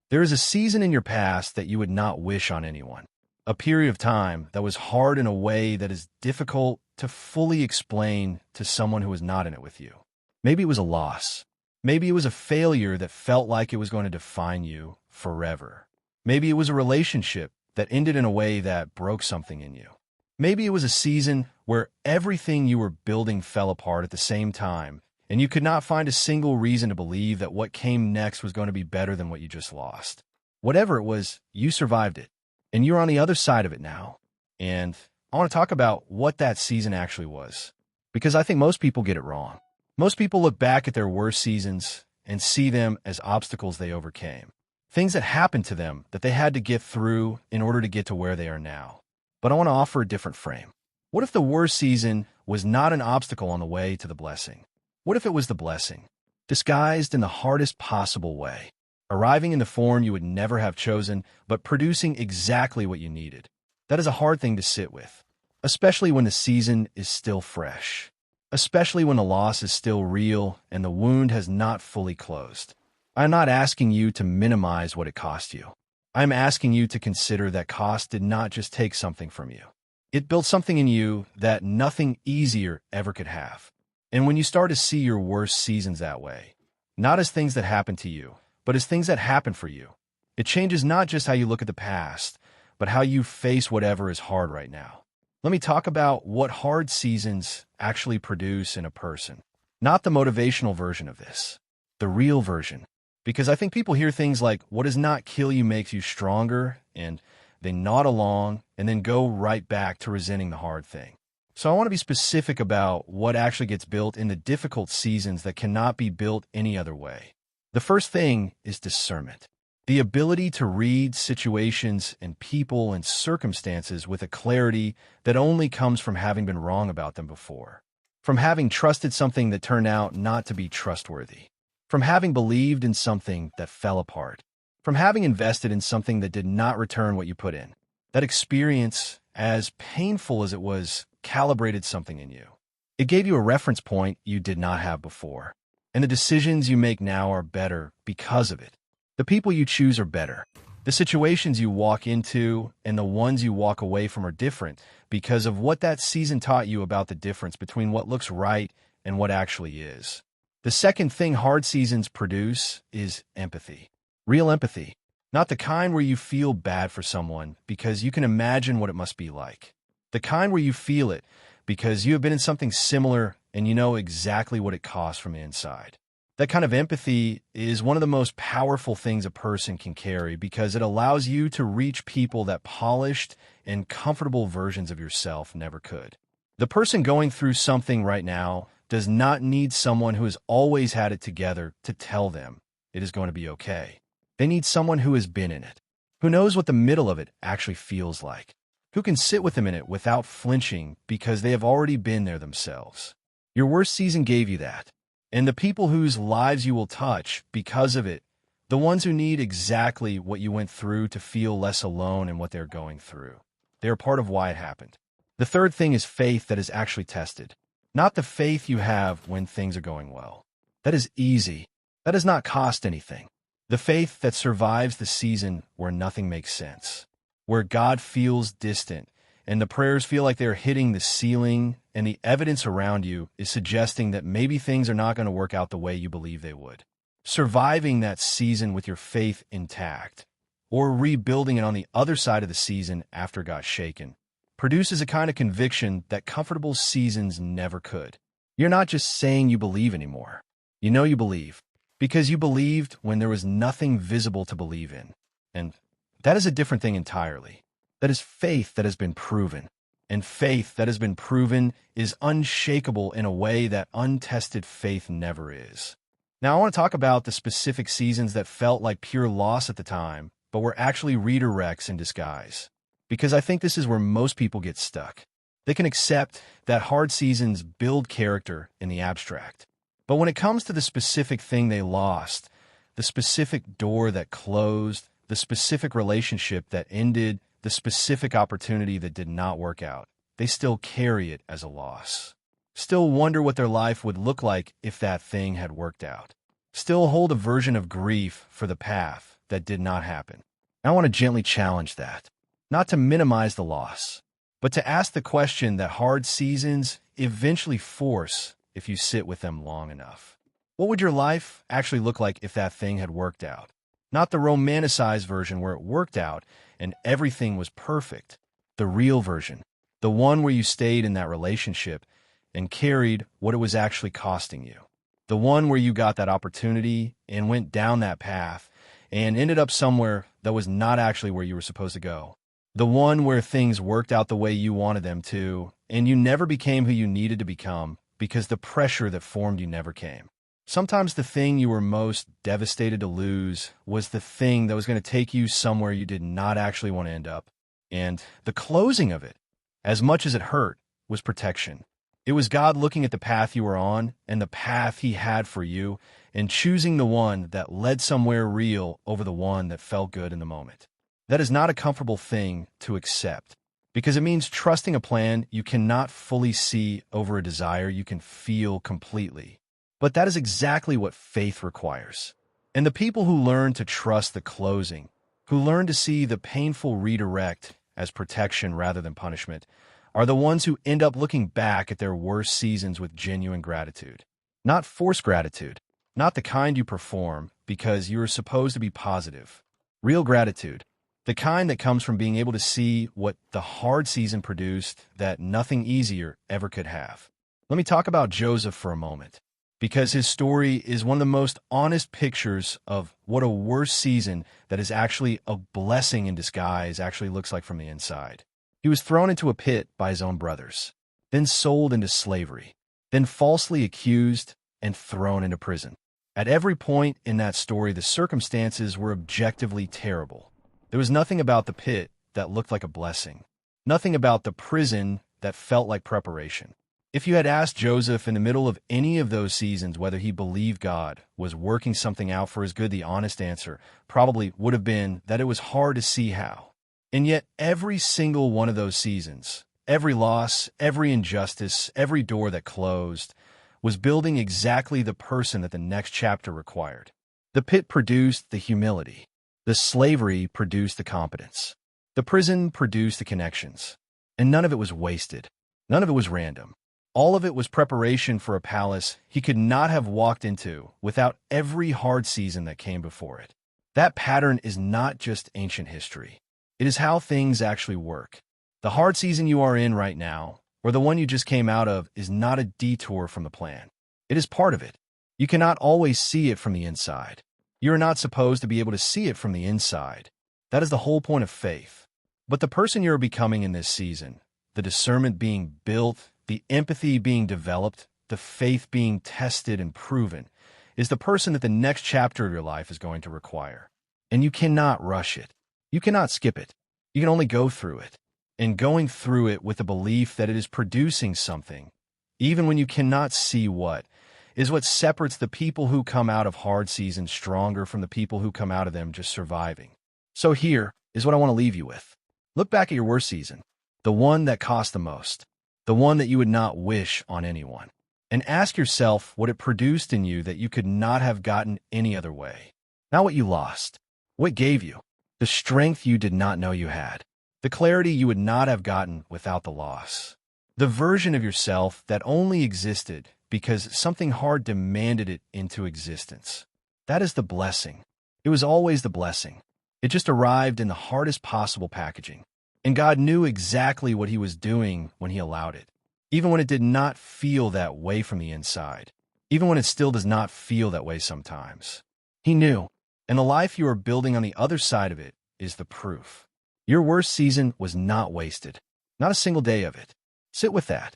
There is a season in your past that you would not wish on anyone. A period of time that was hard in a way that is difficult to fully explain to someone who is not in it with you. Maybe it was a loss. Maybe it was a failure that felt like it was going to define you forever. Maybe it was a relationship that ended in a way that broke something in you. Maybe it was a season where everything you were building fell apart at the same time, and you could not find a single reason to believe that what came next was going to be better than what you just lost. Whatever it was, you survived it, and you're on the other side of it now. And I want to talk about what that season actually was, because I think most people get it wrong. Most people look back at their worst seasons and see them as obstacles they overcame, things that happened to them that they had to get through in order to get to where they are now. But I want to offer a different frame. What if the worst season was not an obstacle on the way to the blessing? What if it was the blessing, disguised in the hardest possible way, arriving in the form you would never have chosen, but producing exactly what you needed? That is a hard thing to sit with, especially when the season is still fresh, especially when the loss is still real and the wound has not fully closed. I'm not asking you to minimize what it cost you. I'm asking you to consider that cost did not just take something from you. It built something in you that nothing easier ever could have. And when you start to see your worst seasons that way, not as things that happened to you, but as things that happen for you, it changes not just how you look at the past, but how you face whatever is hard right now. Let me talk about what hard seasons actually produce in a person. Not the motivational version of this, the real version. Because I think people hear things like, what does not kill you makes you stronger, and they nod along and then go right back to resenting the hard thing. So I want to be specific about what actually gets built in the difficult seasons that cannot be built any other way. The first thing is discernment. The ability to read situations and people and circumstances with a clarity that only comes from having been wrong about them before. From having trusted something that turned out not to be trustworthy. From having believed in something that fell apart. From having invested in something that did not return what you put in. That experience, as painful as it was, calibrated something in you. It gave you a reference point you did not have before. And the decisions you make now are better because of it. The people you choose are better. The situations you walk into and the ones you walk away from are different because of what that season taught you about the difference between what looks right and what actually is. The second thing hard seasons produce is empathy. Real empathy. Not the kind where you feel bad for someone because you can imagine what it must be like. The kind where you feel it because you have been in something similar and you know exactly what it costs from the inside. That kind of empathy is one of the most powerful things a person can carry because it allows you to reach people that polished and comfortable versions of yourself never could. The person going through something right now does not need someone who has always had it together to tell them it is going to be okay. They need someone who has been in it, who knows what the middle of it actually feels like, who can sit with them in it without flinching because they have already been there themselves. Your worst season gave you that. And the people whose lives you will touch because of it, the ones who need exactly what you went through to feel less alone in what they're going through. They are part of why it happened. The third thing is faith that is actually tested. Not the faith you have when things are going well. That is easy. That does not cost anything. The faith that survives the season where nothing makes sense, where God feels distant, and the prayers feel like they're hitting the ceiling, and the evidence around you is suggesting that maybe things are not going to work out the way you believe they would. Surviving that season with your faith intact, or rebuilding it on the other side of the season after it got shaken, produces a kind of conviction that comfortable seasons never could. You're not just saying you believe anymore. You know you believe, because you believed when there was nothing visible to believe in. And that is a different thing entirely. That is faith that has been proven. And faith that has been proven is unshakable in a way that untested faith never is. Now, I want to talk about the specific seasons that felt like pure loss at the time, but were actually redirects in disguise. Because I think this is where most people get stuck. They can accept that hard seasons build character in the abstract. But when it comes to the specific thing they lost, the specific door that closed, the specific relationship that ended, the specific opportunity that did not work out, they still carry it as a loss. Still wonder what their life would look like if that thing had worked out. Still hold a version of grief for the path that did not happen. I want to gently challenge that, not to minimize the loss, but to ask the question that hard seasons eventually force if you sit with them long enough. What would your life actually look like if that thing had worked out? Not the romanticized version where it worked out and everything was perfect. The real version. The one where you stayed in that relationship and carried what it was actually costing you. The one where you got that opportunity and went down that path and ended up somewhere that was not actually where you were supposed to go. The one where things worked out the way you wanted them to, and you never became who you needed to become because the pressure that formed you never came. Sometimes the thing you were most devastated to lose was the thing that was going to take you somewhere you did not actually want to end up. And the closing of it, as much as it hurt, was protection. It was God looking at the path you were on and the path He had for you and choosing the one that led somewhere real over the one that felt good in the moment. That is not a comfortable thing to accept because it means trusting a plan you cannot fully see over a desire you can feel completely. But that is exactly what faith requires. And the people who learn to trust the closing, who learn to see the painful redirect as protection rather than punishment, are the ones who end up looking back at their worst seasons with genuine gratitude. Not forced gratitude, not the kind you perform because you are supposed to be positive. Real gratitude, the kind that comes from being able to see what the hard season produced that nothing easier ever could have. Let me talk about Joseph for a moment, because his story is one of the most honest pictures of what a worse season that is actually a blessing in disguise actually looks like from the inside. He was thrown into a pit by his own brothers, then sold into slavery, then falsely accused and thrown into prison. At every point in that story, the circumstances were objectively terrible. There was nothing about the pit that looked like a blessing, nothing about the prison that felt like preparation. If you had asked Joseph in the middle of any of those seasons whether he believed God was working something out for his good, the honest answer probably would have been that it was hard to see how. And yet every single one of those seasons, every loss, every injustice, every door that closed, was building exactly the person that the next chapter required. The pit produced the humility. The slavery produced the competence. The prison produced the connections. And none of it was wasted. None of it was random. All of it was preparation for a palace he could not have walked into without every hard season that came before it. That pattern is not just ancient history. It is how things actually work. The hard season you are in right now, or the one you just came out of, is not a detour from the plan. It is part of it. You cannot always see it from the inside. You are not supposed to be able to see it from the inside. That is the whole point of faith. But the person you are becoming in this season, the discernment being built, the empathy being developed, the faith being tested and proven, is the person that the next chapter of your life is going to require. And you cannot rush it. You cannot skip it. You can only go through it. And going through it with the belief that it is producing something, even when you cannot see what, is what separates the people who come out of hard seasons stronger from the people who come out of them just surviving. So here is what I want to leave you with. Look back at your worst season, the one that cost the most, the one that you would not wish on anyone, and ask yourself what it produced in you that you could not have gotten any other way. Not what you lost, what gave you. The strength you did not know you had. The clarity you would not have gotten without the loss. The version of yourself that only existed because something hard demanded it into existence. That is the blessing. It was always the blessing. It just arrived in the hardest possible packaging. And God knew exactly what He was doing when He allowed it. Even when it did not feel that way from the inside. Even when it still does not feel that way sometimes. He knew. And the life you are building on the other side of it is the proof. Your worst season was not wasted. Not a single day of it. Sit with that.